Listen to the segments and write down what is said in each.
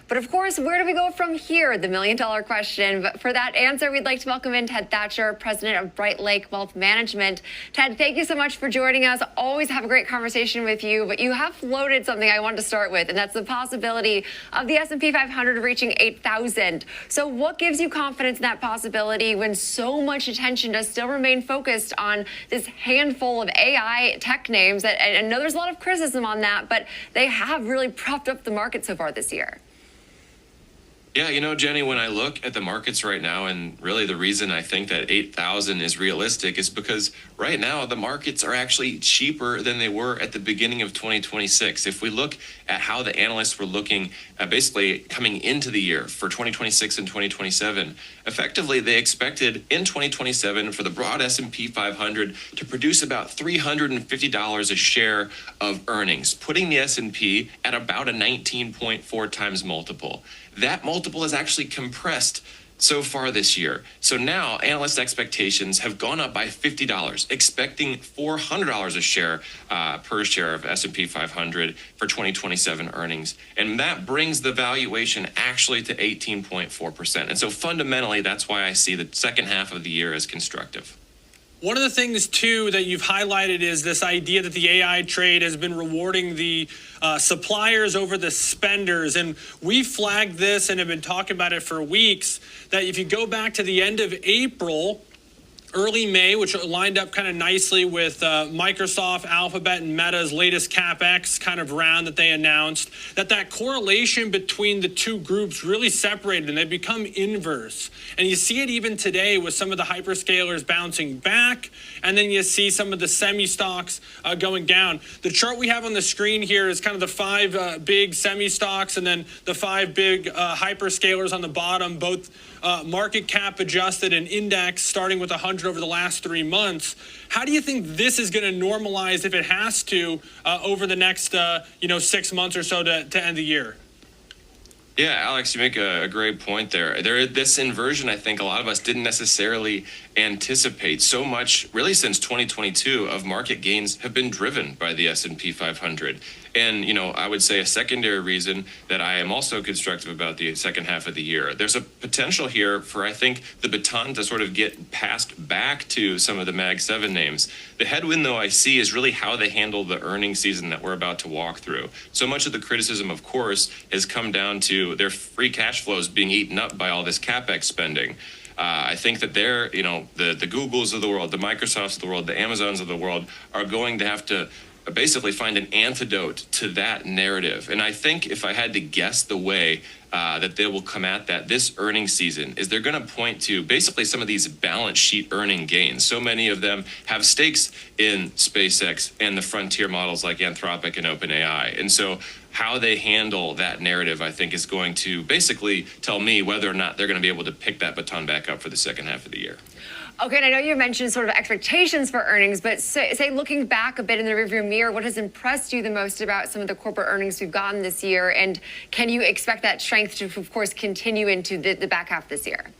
But of course, where do we go from here? The million-dollar question. But for that answer, we'd like to welcome in Ted Thatcher, president of Bright Lake Wealth Management. Ted, thank you so much for joining us. Always have a great conversation with you. But you have floated something I wanted to start with, and that's the possibility of the S&P 500 reaching 8,000. So what gives you confidence in that possibility when so much attention does still remain focused on this handful of AI tech names? And I know there's a lot of criticism on that, but they have really propped up the market so far this year. Yeah, you know, Jenny, when I look at the markets right now, and really the reason I think that 8,000 is realistic is because right now the markets are actually cheaper than they were at the beginning of 2026. If we look at how the analysts were looking basically coming into the year for 2026 and 2027, effectively they expected in 2027 for the broad S&P 500 to produce about $350 a share of earnings, putting the S&P at about a 19.4 times multiple. That multiple is actually compressed so far this year. So now analyst expectations have gone up by $50, expecting $400 a share per share of S&P 500 for 2027 earnings. And that brings the valuation actually to 18.4%. And so fundamentally, that's why I see the second half of the year as constructive. One of the things, too, that you've highlighted is this idea that the AI trade has been rewarding the suppliers over the spenders. And we flagged this and have been talking about it for weeks, that if you go back to the end of April, early May, which lined up kind of nicely with Microsoft, Alphabet, and Meta's latest CapEx kind of round that they announced, that correlation between the two groups really separated and they become inverse. And you see it even today with some of the hyperscalers bouncing back, and then you see some of the semi stocks going down. The chart we have on the screen here is kind of the five big semi stocks and then the five big hyperscalers on the bottom, both market cap adjusted and index starting with 100 over the last 3 months. How do you think this is going to normalize, if it has to, over the next 6 months or so to end the year? Yeah, Alex, you make a great point there. This inversion, I think a lot of us didn't necessarily anticipate. So much, really since 2022, of market gains have been driven by the S&P 500. And, I would say a secondary reason that I am also constructive about the second half of the year. There's a potential here for, I think, the baton to sort of get passed back to some of the Mag 7 names. The headwind, though, I see is really how they handle the earnings season that we're about to walk through. So much of the criticism, of course, has come down to their free cash flows being eaten up by all this CapEx spending. I think that they're, the Googles of the world, the Microsofts of the world, the Amazons of the world are going to have to basically find an antidote to that narrative. And I think if I had to guess the way that they will come at that this earnings season is they're going to point to basically some of these balance sheet earning gains. So many of them have stakes in SpaceX and the frontier models like Anthropic and OpenAI. And so how they handle that narrative, I think, is going to basically tell me whether or not they're going to be able to pick that baton back up for the second half of the year. Okay, and I know you mentioned sort of expectations for earnings, but say looking back a bit in the rearview mirror, what has impressed you the most about some of the corporate earnings we've gotten this year? And can you expect that strength to, of course, continue into the back half this year?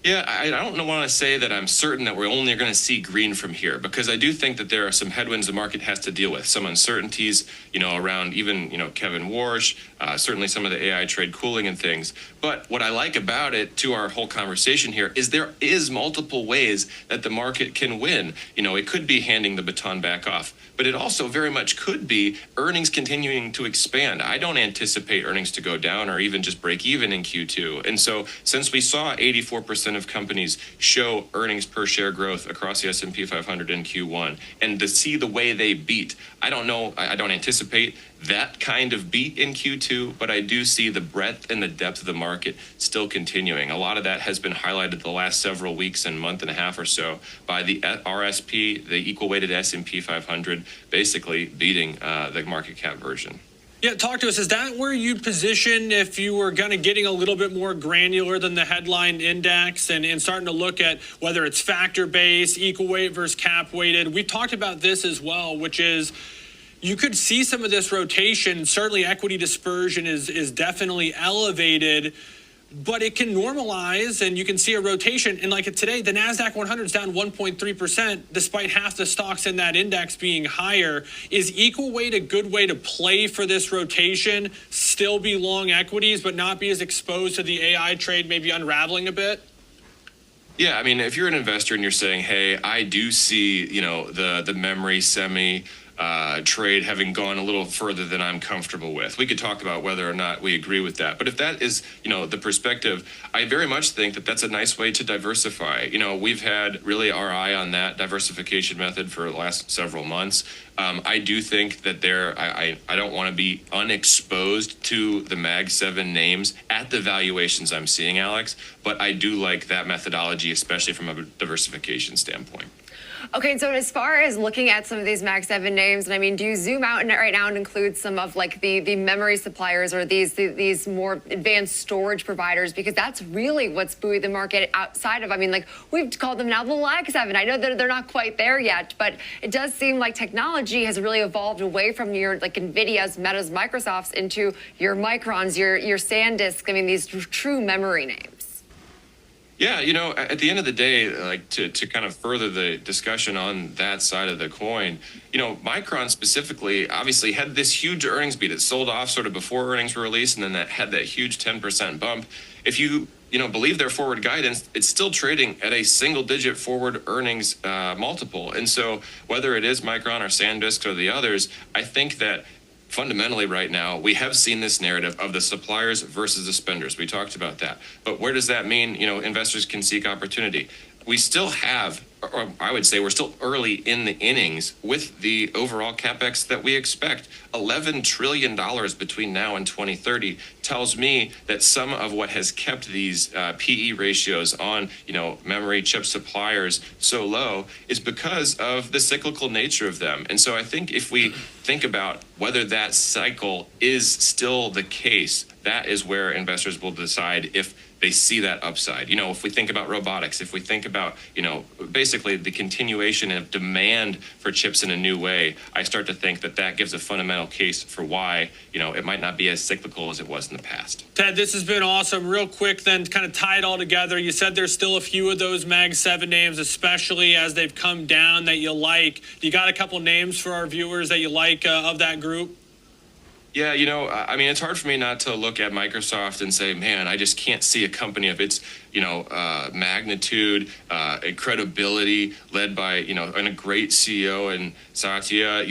Yeah, I don't want to say that I'm certain that we're only going to see green from here, because I do think that there are some headwinds the market has to deal with, some uncertainties, around even, Kevin Warsh, certainly some of the AI trade cooling and things. But what I like about it, to our whole conversation here, is there is multiple ways that the market can win. It could be handing the baton back off, but it also very much could be earnings continuing to expand. I don't anticipate earnings to go down or even just break even in Q2. And so since we saw 84% of companies show earnings per share growth across the S&P 500 in Q1, and to see the way they beat, I don't anticipate that kind of beat in Q2, but I do see the breadth and the depth of the market still continuing. A lot of that has been highlighted the last several weeks and month and a half or so by the RSP, the equal weighted S&P 500, basically beating the market cap version. Yeah, talk to us. Is that where you'd position if you were kind of getting a little bit more granular than the headline index and starting to look at whether it's factor-based, equal weight versus cap-weighted? We talked about this as well, which is you could see some of this rotation. Certainly equity dispersion is definitely elevated. but it can normalize and you can see a rotation. And like today, the NASDAQ 100 is down 1.3%, despite half the stocks in that index being higher. Is equal weight a good way to play for this rotation? Still be long equities, but not be as exposed to the AI trade, maybe unraveling a bit? Yeah, I mean, if you're an investor and you're saying, hey, I do see, the memory semi trade having gone a little further than I'm comfortable with. We could talk about whether or not we agree with that. But if that is, the perspective, I very much think that that's a nice way to diversify. We've had really our eye on that diversification method for the last several months. I do think that I don't want to be unexposed to the Mag 7 names at the valuations I'm seeing, Alex, but I do like that methodology, especially from a diversification standpoint. Okay, so as far as looking at some of these Mag 7 names, and I mean, do you zoom out right now and include some of like the memory suppliers or these more advanced storage providers? Because that's really what's buoyed the market outside of, I mean, like we've called them now the Lag 7. I know that they're not quite there yet, but it does seem like technology has really evolved away from your like NVIDIA's, Meta's, Microsoft's into your Microns, your SanDisk. I mean, these true memory names. Yeah, at the end of the day, like to kind of further the discussion on that side of the coin, Micron specifically obviously had this huge earnings beat. It sold off sort of before earnings were released, and then that had that huge 10% bump. If you believe their forward guidance, it's still trading at a single-digit forward earnings multiple. And so whether it is Micron or SanDisk or the others, I think that fundamentally right now, we have seen this narrative of the suppliers versus the spenders. We talked about that. But where does that mean, investors can seek opportunity? We still have, or I would say we're still early in the innings with the overall CapEx that we expect. $11 trillion between now and 2030 tells me that some of what has kept these PE ratios on, memory chip suppliers so low is because of the cyclical nature of them. And so I think if we think about whether that cycle is still the case, that is where investors will decide if they see that upside. If we think about robotics, if we think about, basically the continuation of demand for chips in a new way, I start to think that gives a fundamental case for why, it might not be as cyclical as it was in the past. Ted, this has been awesome. Real quick, then, to kind of tie it all together, you said there's still a few of those Mag 7 names, especially as they've come down, that you like. You got a couple names for our viewers that you like of that group? Yeah, I mean, it's hard for me not to look at Microsoft and say, man, I just can't see a company of its, magnitude, and credibility led by, and a great CEO and Satya,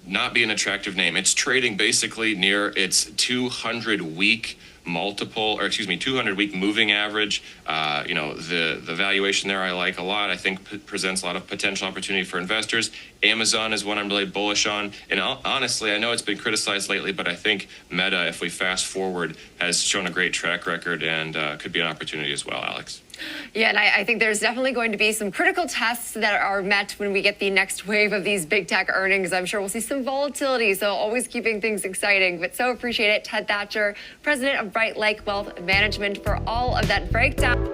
not be an attractive name. It's trading basically near its 200-week multiple, or 200-week moving average. The valuation there I like a lot. I think presents a lot of potential opportunity for investors. Amazon is one I'm really bullish on. And honestly, I know it's been criticized lately, but I think Meta, if we fast forward, has shown a great track record and could be an opportunity as well, Alex. Yeah, and I think there's definitely going to be some critical tests that are met when we get the next wave of these big tech earnings. I'm sure we'll see some volatility, so always keeping things exciting. But so appreciate it, Ted Thatcher, president of Bright Lake Wealth Management, for all of that breakdown.